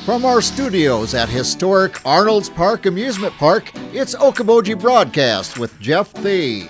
From our studios at historic Arnold's Park Amusement Park, it's Okoboji Broadcast with Jeff Thee.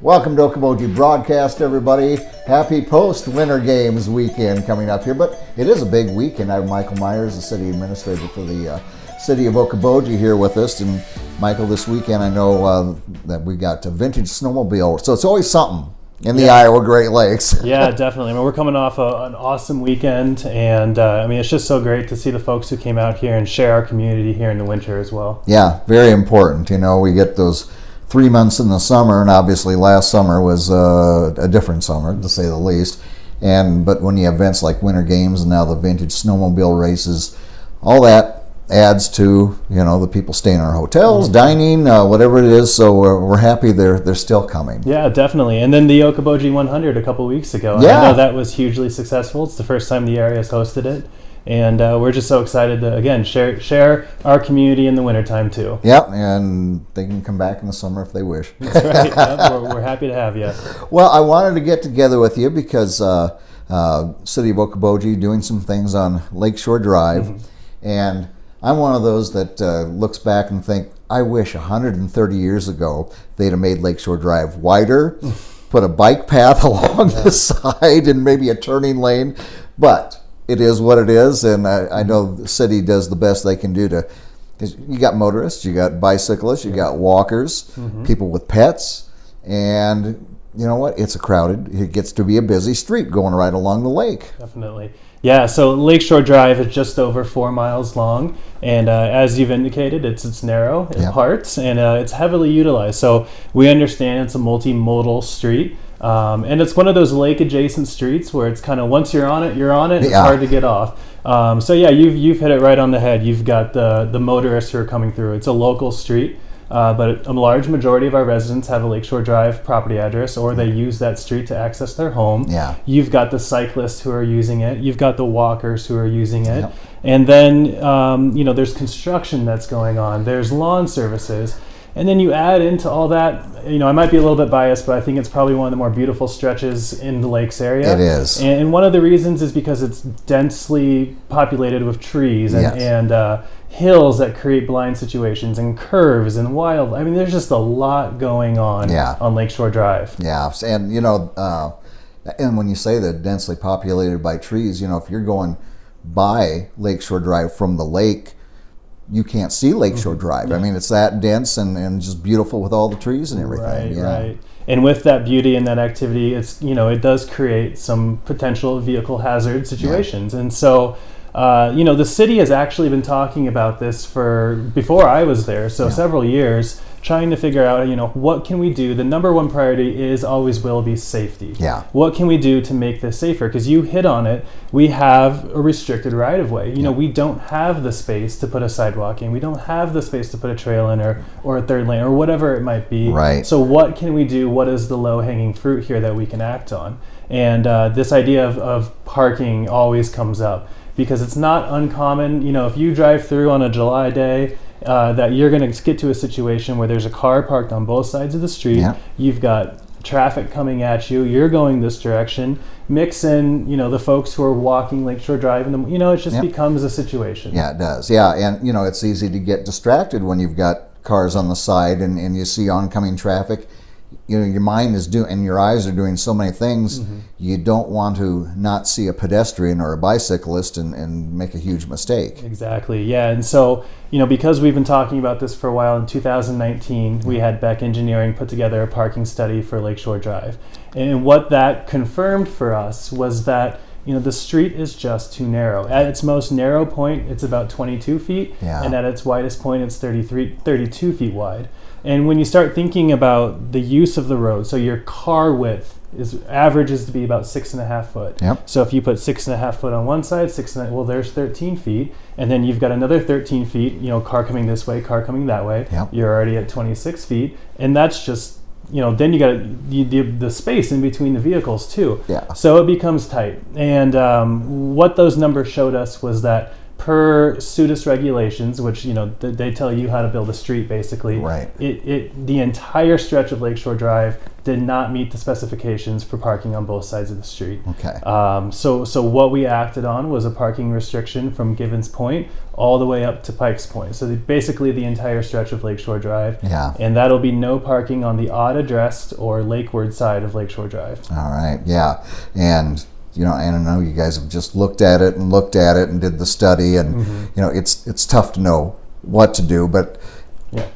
Welcome to Okoboji Broadcast, everybody. Happy post-Winter Games weekend coming up here, but it is a big weekend. I have Michael Meyers, the city administrator for the city of Okoboji, here with us. And Michael, this weekend I know that we got a vintage snowmobile, so it's always something in the Iowa Great Lakes. Yeah, definitely. I mean, we're coming off an awesome weekend, and it's just so great to see the folks who came out here and share our community here in the winter as well. Yeah, very important. You know, we get those 3 months in the summer, and obviously last summer was a different summer, to say the least. But when you have events like Winter Games and now the vintage snowmobile races, all that adds to, the people staying in our hotels, dining, whatever it is. So we're happy they're still coming. Yeah, definitely. And then the Okoboji 100 a couple weeks ago. Yeah. I know that was hugely successful. It's the first time the area has hosted it. And we're just so excited to, again, share our community in the wintertime, too. Yep, and they can come back in the summer if they wish. That's right. Yep, we're happy to have you. Well, I wanted to get together with you because City of Okoboji doing some things on Lakeshore Drive. And I'm one of those that looks back and think, I wish 130 years ago they'd have made Lakeshore Drive wider, put a bike path along the side and maybe a turning lane. But it is what it is, and I know the city does the best they can do to. You got motorists, you got bicyclists, you got walkers, people with pets, and you know what? It gets to be a busy street going right along the lake. Definitely. Yeah, so Lakeshore Drive is just over 4 miles long, and as you've indicated, it's narrow in parts, and it's heavily utilized. So we understand it's a multimodal street, and it's one of those lake-adjacent streets where it's kind of, once you're on it, it's hard to get off. So yeah, you've hit it right on the head. You've got the motorists who are coming through. It's a local street. But a large majority of our residents have a Lakeshore Drive property address, or they use that street to access their home. Yeah. You've got the cyclists who are using it. You've got the walkers who are using it. Yep. And then, there's construction that's going on. There's lawn services. And then you add into all that, I might be a little bit biased, but I think it's probably one of the more beautiful stretches in the lakes area. It is. And one of the reasons is because it's densely populated with trees and hills that create blind situations and curves and wild. I mean, there's just a lot going on Lakeshore Drive. Yeah, and and when you say that densely populated by trees, if you're going by Lakeshore Drive from the lake, you can't see Lakeshore Drive. I mean, it's that dense and just beautiful with all the trees and everything. Right. And with that beauty and that activity, it's it does create some potential vehicle hazard situations. And so, the city has actually been talking about this before I was there, so several years, trying to figure out, what can we do? The number one priority is always will be safety. Yeah. What can we do to make this safer? Because you hit on it, we have a restricted right-of-way. We don't have the space to put a sidewalk in. We don't have the space to put a trail in or a third lane or whatever it might be. Right. So what can we do? What is the low-hanging fruit here that we can act on? And this idea of parking always comes up, because it's not uncommon, if you drive through on a July day, that you're going to get to a situation where there's a car parked on both sides of the street. Yeah. You've got traffic coming at you. You're going this direction. Mix in, the folks who are walking Lakeshore Drive, and it just becomes a situation. Yeah, it does. Yeah, and it's easy to get distracted when you've got cars on the side and you see oncoming traffic. Your mind is doing, and your eyes are doing so many things. You don't want to not see a pedestrian or a bicyclist and make a huge mistake. Exactly. Yeah. And so, because we've been talking about this for a while, in 2019, we had Beck Engineering put together a parking study for Lakeshore Drive. And what that confirmed for us was that the street is just too narrow. At its most narrow point, it's about 22 feet, and at its widest point, it's 32 feet wide. And when you start thinking about the use of the road, so your car width averages to be about 6.5 foot. Yep. So if you put 6.5 foot on one side, there's 13 feet, and then you've got another 13 feet. Car coming this way, car coming that way. Yep. You're already at 26 feet, and that's just then you got the space in between the vehicles too. Yeah. So it becomes tight, and what those numbers showed us was that per SUDIS regulations, which they tell you how to build a street basically. Right. The entire stretch of Lakeshore Drive did not meet the specifications for parking on both sides of the street. Okay. So what we acted on was a parking restriction from Givens Point all the way up to Pikes Point. So basically the entire stretch of Lakeshore Drive. Yeah. And that'll be no parking on the odd addressed or lakeward side of Lakeshore Drive. All right. Yeah. And I know you guys have just looked at it and did the study, and it's tough to know what to do, but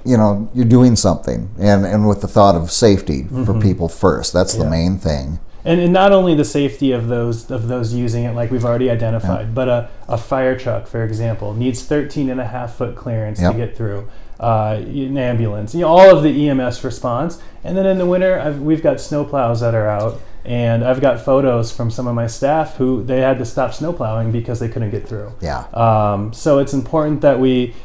you're doing something, and with the thought of safety for people first. That's the main thing. And not only the safety of those using it, like we've already identified, but a fire truck, for example, needs 13.5-foot clearance to get through. An ambulance, all of the EMS response, and then in the winter we've got snowplows that are out. And I've got photos from some of my staff who they had to stop snowplowing because they couldn't get through. Yeah. So it's important that we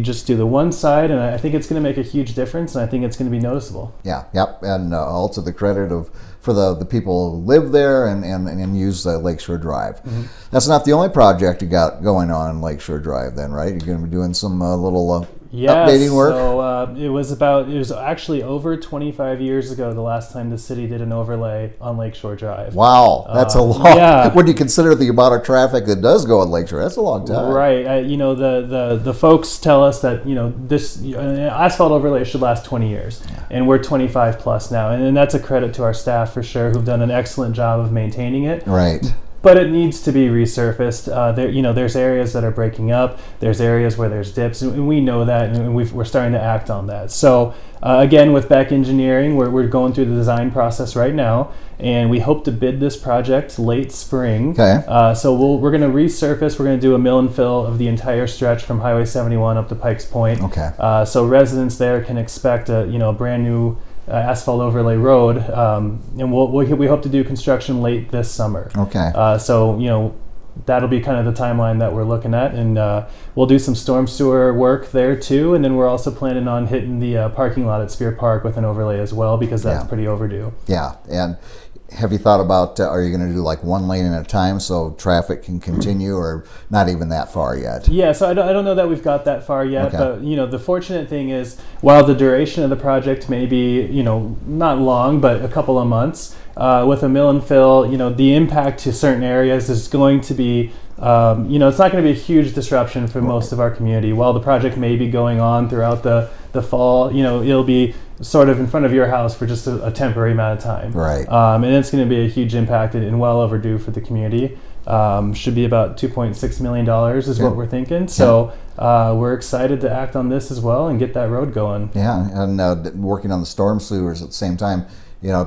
just do the one side, and I think it's going to make a huge difference, and I think it's going to be noticeable. Yeah. Yep. And also the credit for the people who live there and use Lakeshore Drive. Mm-hmm. That's not the only project you got going on in Lakeshore Drive, then, right? You're going to be doing some little updating work. So it was actually over 25 years ago the last time the city did an overlay on Lakeshore Drive. Wow, that's a long. Yeah. When you consider the amount of traffic that does go on Lakeshore, that's a long time. Right. The folks tell us that this asphalt overlay should last 20 years, and we're 25 plus now, and that's a credit to our staff for sure, who've done an excellent job of maintaining it. Right. But it needs to be resurfaced. There's areas that are breaking up. There's areas where there's dips, and we know that, and we're starting to act on that. So again, with Beck Engineering, we're going through the design process right now, and we hope to bid this project late spring. Okay. So we're going to resurface. We're going to do a mill and fill of the entire stretch from Highway 71 up to Pikes Point. Okay. So residents there can expect a brand new asphalt overlay road, and we hope to do construction late this summer. Okay. So that'll be kind of the timeline that we're looking at, and we'll do some storm sewer work there too, and then we're also planning on hitting the parking lot at Spear Park with an overlay as well, because that's pretty overdue. Yeah. And have you thought about, are you going to do like one lane at a time so traffic can continue, or not even that far yet? Yeah, so I don't know that we've got that far yet, but the fortunate thing is, while the duration of the project may be not long, but a couple of months, with a mill and fill, the impact to certain areas is going to be it's not going to be a huge disruption for most of our community. While the project may be going on throughout the fall, it'll be sort of in front of your house for just a temporary amount of time. Right. And it's going to be a huge impact and well overdue for the community. Should be about $2.6 million is what we're thinking. So we're excited to act on this as well and get that road going. Yeah, and working on the storm sewers at the same time.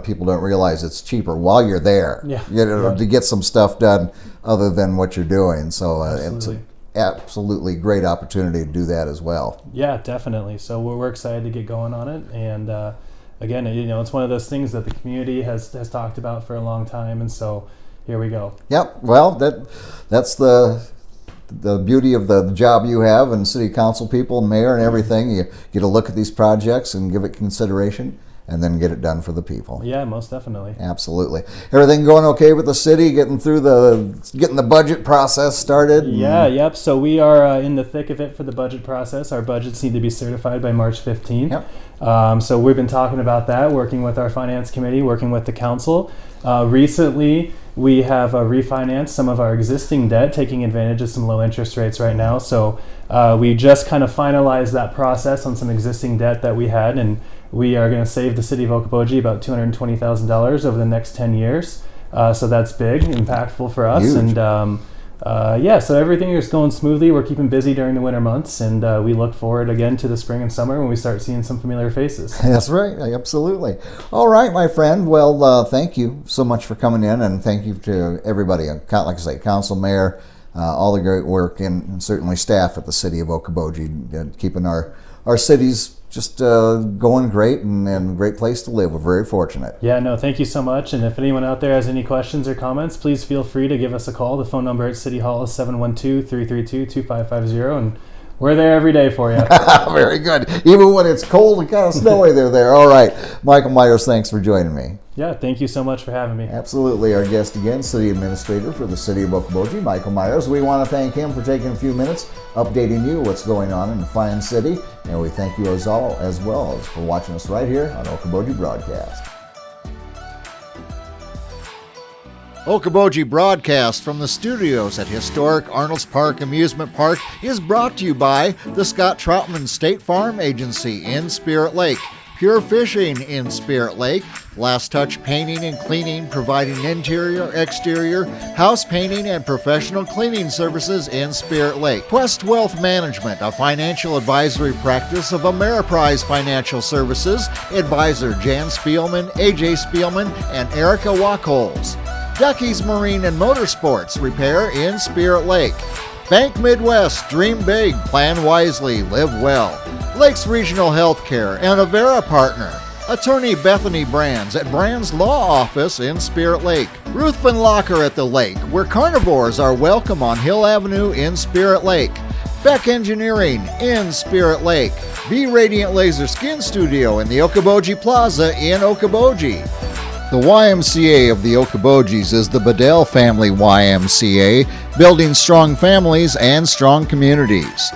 People don't realize it's cheaper while you're there. To get some stuff done other than what you're doing. So it's an absolutely great opportunity to do that as well. Yeah, definitely. So we're excited to get going on it, and again, it's one of those things that the community has talked about for a long time, and so here we go. Yep. Well, that's the beauty of the job you have, and city council people, mayor, and everything. You get to look at these projects and give it consideration, and then get it done for the people. Yeah, most definitely. Absolutely. Everything going okay with the city? Getting the budget process started? Yeah, yep. So we are in the thick of it for the budget process. Our budgets need to be certified by March 15th. Yep. So we've been talking about that, working with our finance committee, working with the council. Recently, we have refinanced some of our existing debt, taking advantage of some low interest rates right now. So we just kind of finalized that process on some existing debt that we had, and we are going to save the city of Okoboji about $220,000 over the next 10 years. So that's big, impactful for us. Huge. And so everything is going smoothly. We're keeping busy during the winter months, and we look forward again to the spring and summer when we start seeing some familiar faces. That's right. Absolutely. All right, my friend. Well, thank you so much for coming in, and thank you to everybody, like I say, council, mayor, all the great work, and certainly staff at the city of Okoboji, keeping our cities just going great and a great place to live. We're very fortunate. Yeah, no, thank you so much. And if anyone out there has any questions or comments, please feel free to give us a call. The phone number at City Hall is 712-332-2550, and We're there every day for you. Very good. Even when it's cold and kind of snowy, they're there. All right. Michael Meyers, thanks for joining me. Yeah, thank you so much for having me. Absolutely. Our guest again, City Administrator for the City of Okoboji, Michael Meyers. We want to thank him for taking a few minutes updating you what's going on in the fine city. And we thank you as well as for watching us right here on Okoboji Broadcast. Okoboji Broadcast from the studios at historic Arnold's Park Amusement Park is brought to you by the Scott Troutman State Farm Agency in Spirit Lake, Pure Fishing in Spirit Lake, Last Touch Painting and Cleaning, providing interior, exterior, house painting, and professional cleaning services in Spirit Lake. Quest Wealth Management, a financial advisory practice of Ameriprise Financial Services. Advisor Jan Spielman, AJ Spielman, and Erica Wachholz. Ducky's Marine and Motorsports Repair in Spirit Lake. Bank Midwest, dream big, plan wisely, live well. Lakes Regional Healthcare and Avera Partner. Attorney Bethany Brands at Brands Law Office in Spirit Lake. Ruthven Locker at the lake, where carnivores are welcome on Hill Avenue in Spirit Lake. Beck Engineering in Spirit Lake. Be Radiant Laser Skin Studio in the Okoboji Plaza in Okoboji. The YMCA of the Okobojis is the Bedell Family YMCA, building strong families and strong communities.